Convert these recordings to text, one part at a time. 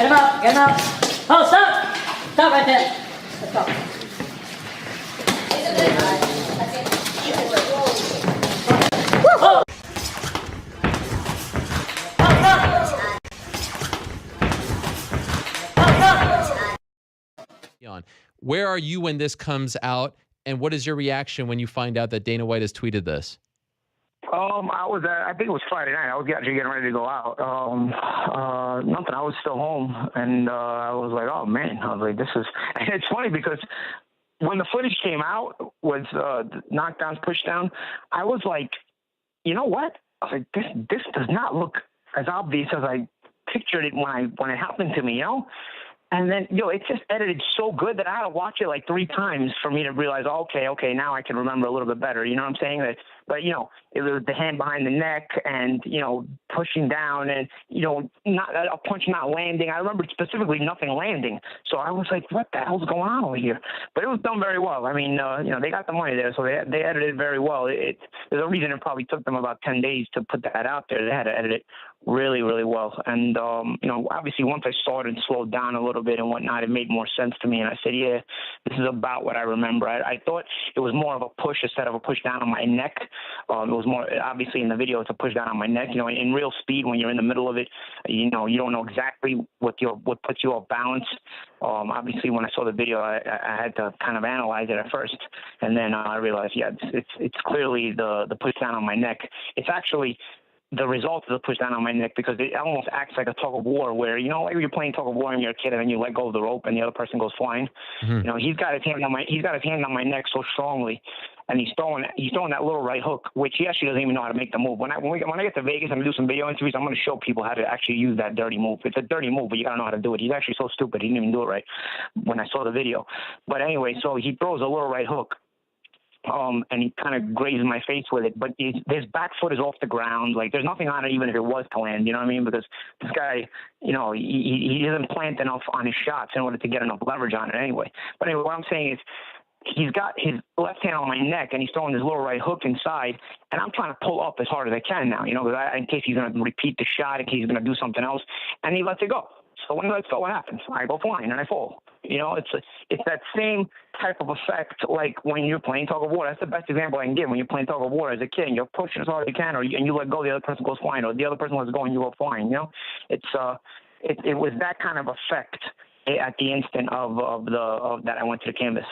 Get him up, get him up. Oh, stop! Stop right there. Let's go. Oh. Where are you when this comes out, and what is your reaction when you find out that Dana White has tweeted this? I think it was Friday night. I was actually getting ready to go out. Nothing. I was still home, and I was like, oh man. I was like, this is. And it's funny because when the footage came out with knockdowns, pushdown, I was like, you know what? I was like, this does not look as obvious as I pictured it when it happened to me, you know. And then, it's just edited so good that I had to watch it like 3 times for me to realize, okay, now I can remember a little bit better. You know what I'm saying? But it was the hand behind the neck and, pushing down and, not a punch not landing. I remember specifically nothing landing. So I was like, what the hell's going on over here? But it was done very well. I mean, they got the money there, so they edited it very well. There's a reason it probably took them about 10 days to put that out there. They had to edit it really, really well. And, obviously once I saw it and slowed down a little bit and whatnot, it made more sense to me. And I said, yeah, this is about what I remember. I thought it was more of a push instead of a push down on my neck. It was more, obviously in the video, it's a push down on my neck. In real speed, when you're in the middle of it, you don't know exactly what puts you off balance. Obviously, when I saw the video, I had to kind of analyze it at first. And then I realized, yeah, it's clearly the push down on my neck. It's actually the result of the push down on my neck because it almost acts like a tug of war where, like you're playing tug of war and you're a kid and then you let go of the rope and the other person goes flying. Mm-hmm. He's got his hand on my neck so strongly and he's throwing that little right hook, which he actually doesn't even know how to make the move. When I get to Vegas and do some video interviews, I'm going to show people how to actually use that dirty move. It's a dirty move, but you got to know how to do it. He's actually so stupid. He didn't even do it right when I saw the video. But anyway, so he throws a little right hook. And he kind of grazes my face with it, but his back foot is off the ground. Like there's nothing on it, even if it was to land. You know what I mean? Because this guy, he doesn't plant enough on his shots in order to get enough leverage on it anyway. But anyway, what I'm saying is, he's got his left hand on my neck and he's throwing his little right hook inside, and I'm trying to pull up as hard as I can now. Because in case he's going to repeat the shot, in case he's going to do something else, and he lets it go. So when he lets go, what happens? I go flying and I fall. It's that same type of effect like when you're playing tug of war. That's the best example I can give. When you're playing tug of war as a kid, and you're pushing as hard as you can, and you let go, the other person goes flying, or the other person lets go and you go flying. It was that kind of effect at the instant of that I went to the canvas.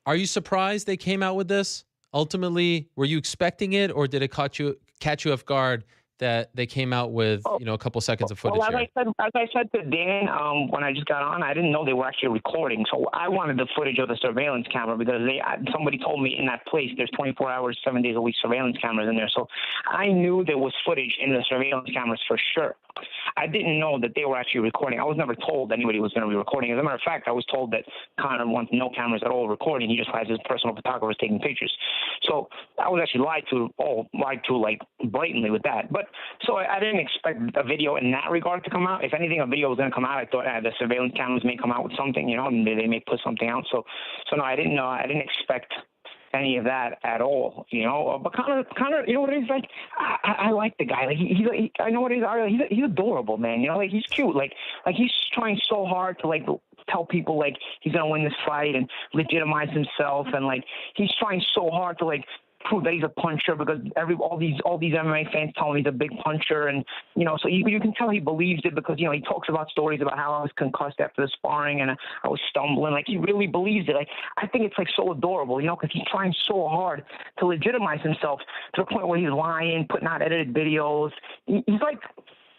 Are you surprised they came out with this? Ultimately, were you expecting it, or did it catch you off guard that they came out with, a couple seconds of footage? Well, as I said to Dan when I just got on, I didn't know they were actually recording. So I wanted the footage of the surveillance camera because somebody told me in that place there's 24 hours, 7 days a week surveillance cameras in there. So I knew there was footage in the surveillance cameras for sure. I didn't know that they were actually recording. I was never told anybody was going to be recording. As a matter of fact, I was told that Conor wants no cameras at all recording. He just has his personal photographers taking pictures. So I was actually lied to like blatantly with that. But so I didn't expect a video in that regard to come out. If anything, a video was going to come out. I thought the surveillance cameras may come out with something, and they may put something out. So no, I didn't know. I didn't expect any of that at all, But Conor, you know what it is? Like, I like the guy. Like, I know what it is. He's adorable, man. Like he's cute. Like he's trying so hard to like tell people like he's gonna win this fight and legitimize himself, and like he's trying so hard to like prove that he's a puncher because all these MMA fans tell him he's a big puncher, and so you can tell he believes it because he talks about stories about how I was concussed after the sparring and I was stumbling. Like he really believes it. Like I think it's like so adorable, because he's trying so hard to legitimize himself to the point where he's lying, putting out edited videos. He's like.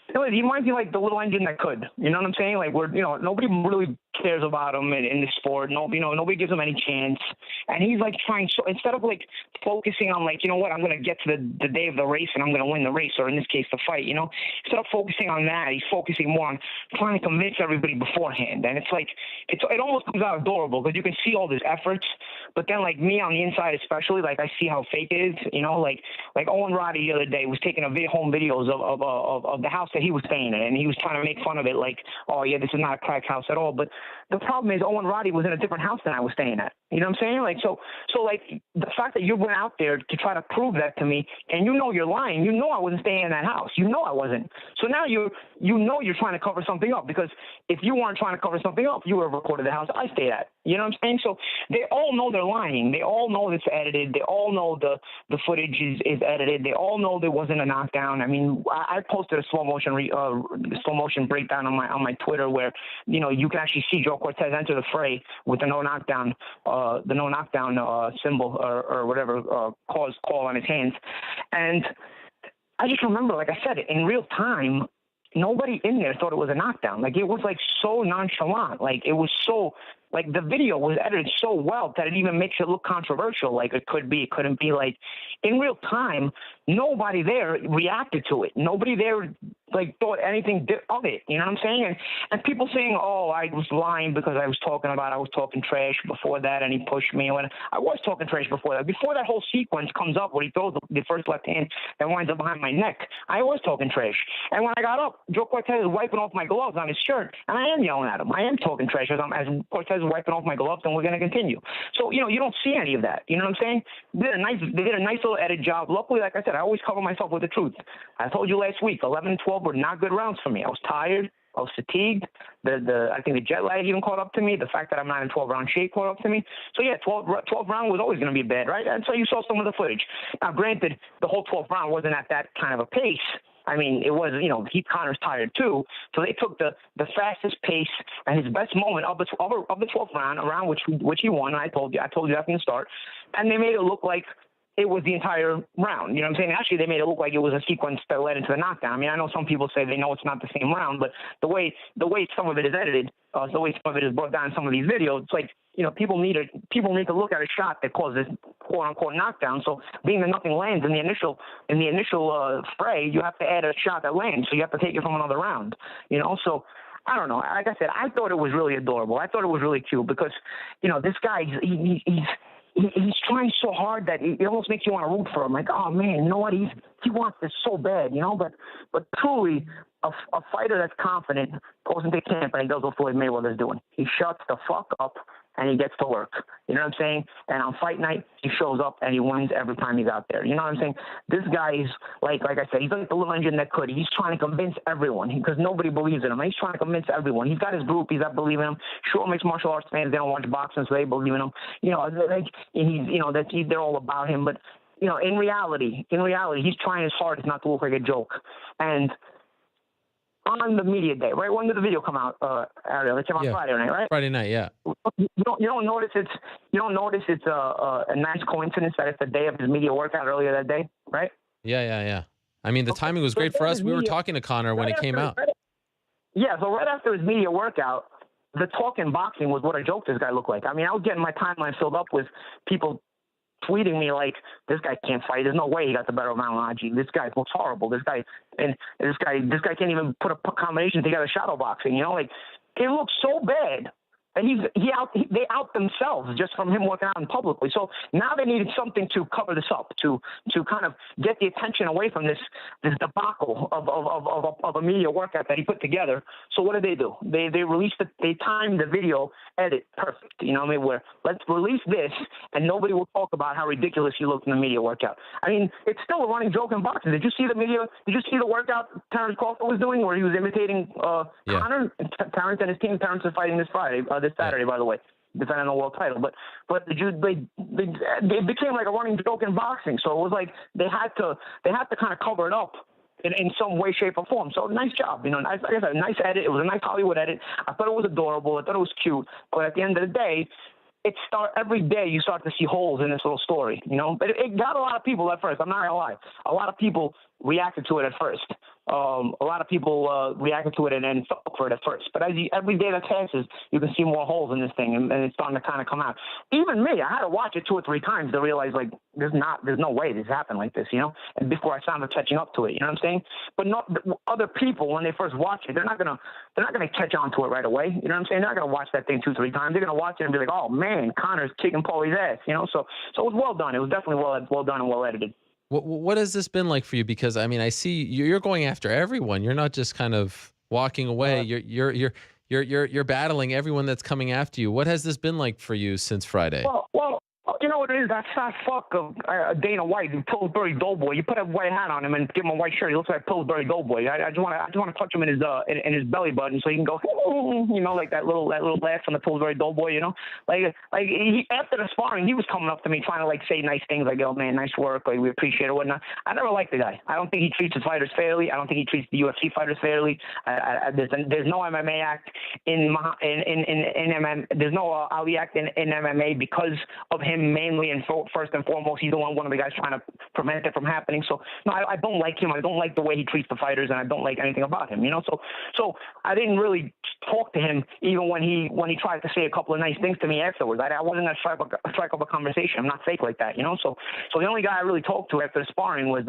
He reminds me like the little engine that could. You know what I'm saying? Like nobody really cares about him in this sport. Nobody gives him any chance. And he's like trying so instead of like focusing on like, what, I'm gonna get to the day of the race and I'm gonna win the race, or in this case the fight, instead of focusing on that, he's focusing more on trying to convince everybody beforehand. And it's like it almost comes out adorable because you can see all his efforts, But then, like, me on the inside especially, like, I see how fake it is, you know, like Owen Roddy the other day was taking home videos of the house that he was staying in, and he was trying to make fun of it, like, oh, yeah, this is not a crack house at all. But the problem is Owen Roddy was in a different house than I was staying at. You know what I'm saying? Like, so like, the fact that you went out there to try to prove that to me, and you know you're lying, you know I wasn't staying in that house. You know I wasn't. So now you know you're trying to cover something up, because if you weren't trying to cover something up, you would have recorded the house I stayed at. You know what I'm saying? So they all know they're lying. They all know it's edited. They all know the footage is edited. They all know there wasn't a knockdown. I mean, I posted a slow motion breakdown on my Twitter where, you know, you can actually see Joe Cortez enter the fray with the no knockdown symbol or whatever call on his hands. And I just remember, like I said, in real time, nobody in there thought it was a knockdown. Like, it was like so nonchalant. Like, it was so, like, the video was edited so well that it even makes it look controversial. Like, it could be, it couldn't be. Like, in real time, nobody there reacted to it. Nobody there, like, thought anything of it. You know what I'm saying? And people saying, oh, I was lying because I was talking trash before that, and he pushed me. When I was talking trash before that. Before that whole sequence comes up where he throws the first left hand that winds up behind my neck, I was talking trash. And when I got up, Joe Cortez is wiping off my gloves on his shirt, and I am yelling at him. I am talking trash as Cortez is wiping off my gloves, and we're going to continue. So, you know, you don't see any of that. You know what I'm saying? They did a nice little edit job. Luckily, like I said, I always cover myself with the truth. I told you last week, 11 and 12 were not good rounds for me. I was tired. I was fatigued. I think the jet lag even caught up to me. The fact that I'm not in 12-round shape caught up to me. So, yeah, 12 round was always going to be bad, right? And so you saw some of the footage. Now, granted, the whole 12th round wasn't at that kind of a pace. I mean, it was, you know, Conor's tired too. So they took the fastest pace and his best moment of the 12th round, around which he won. And I told you that from the start. And they made it look like it was the entire round. You know what I'm saying? Actually, they made it look like it was a sequence that led into the knockdown. I mean, I know some people say they know it's not the same round, but the way some of it is edited, the way some of it is brought down in some of these videos, it's like, you know, people need to look at a shot that causes quote unquote knockdown. So being that nothing lands in the initial fray, you have to add a shot that lands. So you have to take it from another round. You know, so I don't know. Like I said, I thought it was really adorable. I thought it was really cute because, you know, this guy he's trying so hard that it almost makes you want to root for him. Like, oh man, you know what? He wants this so bad, you know. But truly, a fighter that's confident goes into camp and he does what Floyd Mayweather's doing. He shuts the fuck up and he gets to work. You know what I'm saying? And on fight night, he shows up and he wins every time he's out there. You know what I'm saying? This guy is like I said, he's like the little engine that could. He's trying to convince everyone because nobody believes in him. He's trying to convince everyone. He's got his groupies that believe in him. Sure, mixed martial arts fans, they don't watch boxing, so they believe in him. You know, they're all about him. But you know, in reality, he's trying his hardest not to look like a joke. And on the media day, right? When did the video come out, Ariel? It came out Friday night, right? Friday night, yeah. You don't notice it's a nice coincidence that it's the day of his media workout earlier that day, right? Yeah. I mean, the timing was great for us. We were talking to Conor when it came out. So right after his media workout, the talk in boxing was what a joke this guy looked like. I mean, I was getting my timeline filled up with people tweeting me like, this guy can't fight. There's no way he got the better of Malignaggi. This guy looks horrible. This guy can't even put a combination together shadow boxing. You know, like it looks so bad. And they out themselves just from him working out in publicly. So now they needed something to cover this up, to kind of get the attention away from this debacle of a media workout that he put together. So what did they do? They timed the video edit perfect. You know what I mean? Where let's release this and nobody will talk about how ridiculous he looked in the media workout. I mean, it's still a running joke in boxing. Did you see the workout Terrence Crawford was doing where he was imitating Conor? Terrence and his team. Terrence is fighting this Friday. This Saturday, by the way, defending the world title. But they became like a running joke in boxing. So it was like they had to kind of cover it up in some way, shape, or form. So nice job, you know. Like I said, nice edit. It was a nice Hollywood edit. I thought it was adorable. I thought it was cute. But at the end of the day, every day you start to see holes in this little story, you know. But it got a lot of people at first. I'm not gonna lie. A lot of people reacted to it at first. A lot of people reacted to it and then fell for it at first. But every day that passes, you can see more holes in this thing, and it's starting to kind of come out. Even me, I had to watch it 2 or 3 times to realize, like, there's no way this happened like this, you know? And before I started catching up to it, you know what I'm saying? But not other people, when they first watch it, they're not gonna catch on to it right away. You know what I'm saying? They're not gonna watch that thing 2 or 3 times. They're gonna watch it and be like, oh man, Conor's kicking Paulie's ass, you know? So it was well done. It was definitely well done and well edited. What has this been like for you? Because I mean, I see you're going after everyone. You're not just kind of walking away. You're battling everyone that's coming after you. What has this been like for you since Friday? Well, you know what it is? That fat fuck of Dana White, the Pillsbury Doughboy. You put a white hat on him and give him a white shirt. He looks like Pillsbury Doughboy. I just want to touch him in his belly button so he can go, you know, like that little laugh from the Pillsbury Doughboy. You know, like he, after the sparring, he was coming up to me trying to like say nice things like, "Oh man, nice work," like we appreciate it, whatnot. I never liked the guy. I don't think he treats his fighters fairly. I don't think he treats the UFC fighters fairly. There's no MMA act in MMA. There's no Ali act in MMA because of him. Mainly and first and foremost, he's one of the guys trying to prevent it from happening. So no, I don't like him. I don't like the way he treats the fighters, and I don't like anything about him. You know, so I didn't really talk to him even when he tried to say a couple of nice things to me afterwards. I wasn't gonna strike up a conversation. I'm not fake like that. You know, so the only guy I really talked to after the sparring was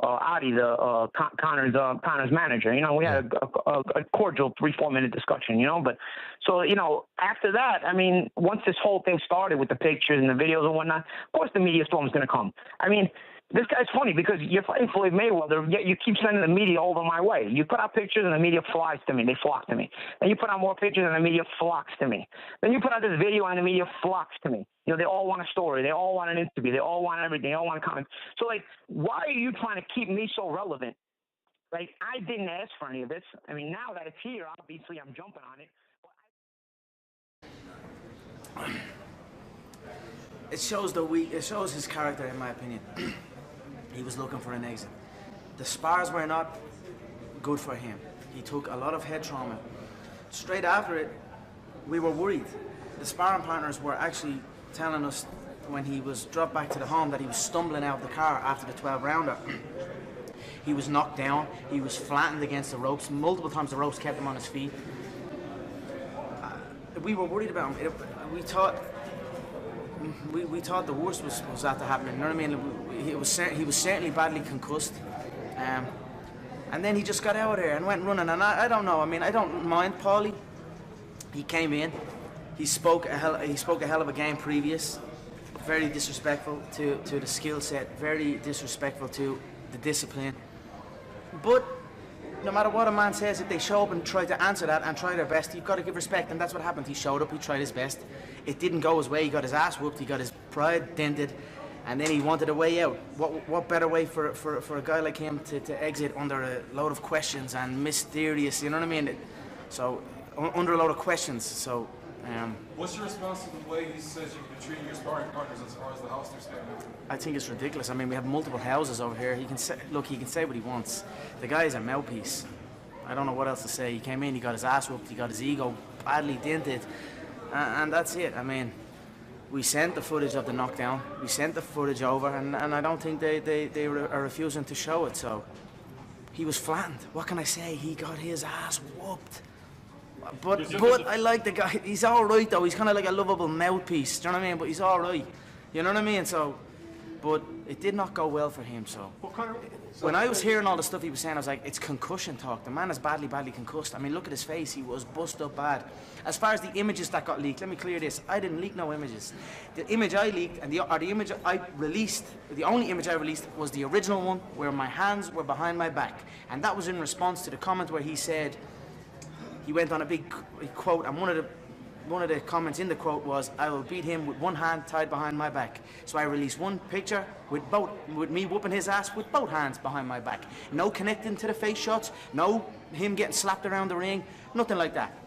Adi, Conor's manager. You know, we had a cordial 3-4 minute discussion, you know, but so, you know, after that, I mean, once this whole thing started with the pictures and the videos and whatnot, of course the media storm is going to come. I mean, this guy's funny because you're fighting Floyd Mayweather, yet you keep sending the media over my way. You put out pictures and the media flies to me. They flock to me. Then you put out more pictures and the media flocks to me. Then you put out this video and the media flocks to me. You know, they all want a story. They all want an interview. They all want everything. They all want a comment. So, like, why are you trying to keep me so relevant? Like, I didn't ask for any of this. I mean, now that it's here, obviously I'm jumping on it. It shows his character, in my opinion. He was looking for an exit. The spars were not good for him. He took a lot of head trauma. Straight after it, we were worried. The sparring partners were actually telling us when he was dropped back to the home that he was stumbling out of the car after the 12-rounder. He was knocked down. He was flattened against the ropes. Multiple times the ropes kept him on his feet. We were worried about him. We thought the worst was after happening. You know what I mean? He was certainly badly concussed, and then he just got out of there and went running. And I don't know. I mean, I don't mind Paulie. He came in. He spoke a hell of a game previous. Very disrespectful to the skill set. Very disrespectful to the discipline. But no matter what a man says, if they show up and try to answer that and try their best, you've got to give respect, and that's what happened. He showed up, he tried his best. It didn't go his way, he got his ass whooped, he got his pride dented, and then he wanted a way out. What better way for a guy like him to exit under a load of questions and mysterious, you know what I mean? So, under a load of questions, so... What's your response to the way he says you've been treating your sparring partners as far as the house they're staying at? I think it's ridiculous. I mean, we have multiple houses over here. He can say what he wants. The guy is a mouthpiece. I don't know what else to say. He came in, he got his ass whooped, he got his ego badly dented, and that's it. I mean, we sent the footage of the knockdown. We sent the footage over, and I don't think they are refusing to show it. So he was flattened. What can I say? He got his ass whooped. But I like the guy. He's all right though. He's kind of like a lovable mouthpiece. Do you know what I mean? But he's all right. You know what I mean? So, but it did not go well for him. So, when I was hearing all the stuff he was saying, I was like, it's concussion talk. The man is badly concussed. I mean, look at his face. He was bust up bad. As far as the images that got leaked, let me clear this. I didn't leak no images. The image I leaked and the image I released, the only image I released was the original one where my hands were behind my back, and that was in response to the comment where he said. He went on a big quote, and one of the comments in the quote was, "I will beat him with one hand tied behind my back." So I released one picture with me whooping his ass with both hands behind my back. No connecting to the face shots, no him getting slapped around the ring, nothing like that.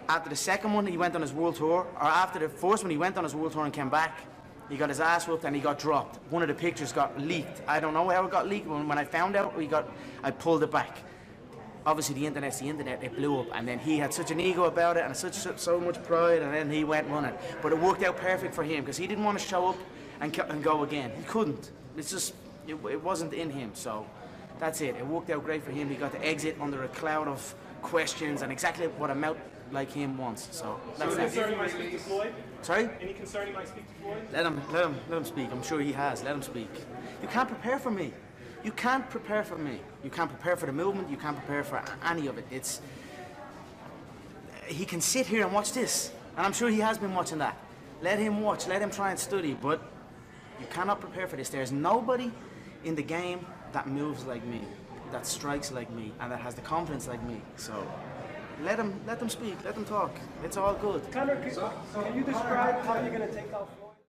After the second one, he went on his world tour, or after the first one, he went on his world tour and came back. He got his ass whooped and he got dropped. One of the pictures got leaked. I don't know how it got leaked. When I found out, I pulled it back. Obviously, the internet's the internet. It blew up, and then he had such an ego about it and so much pride, and then he went running. But it worked out perfect for him because he didn't want to show up and go again. He couldn't. It's just it wasn't in him. So That's it. It worked out great for him. He got to exit under a cloud of questions and exactly what a mouth like him wants. So that's Any it. concern he might speak to Floyd? Sorry? Any concern he might speak to Floyd? Let him speak. I'm sure he has. Let him speak. You can't prepare for me. You can't prepare for me. You can't prepare for the movement. You can't prepare for any of it. He can sit here and watch this, and I'm sure he has been watching that. Let him watch. Let him try and study. But you cannot prepare for this. There's nobody in the game that moves like me, that strikes like me, and that has the confidence like me. So let them speak. Let them talk. It's all good. Conor, can you describe how you're going to take out Floyd?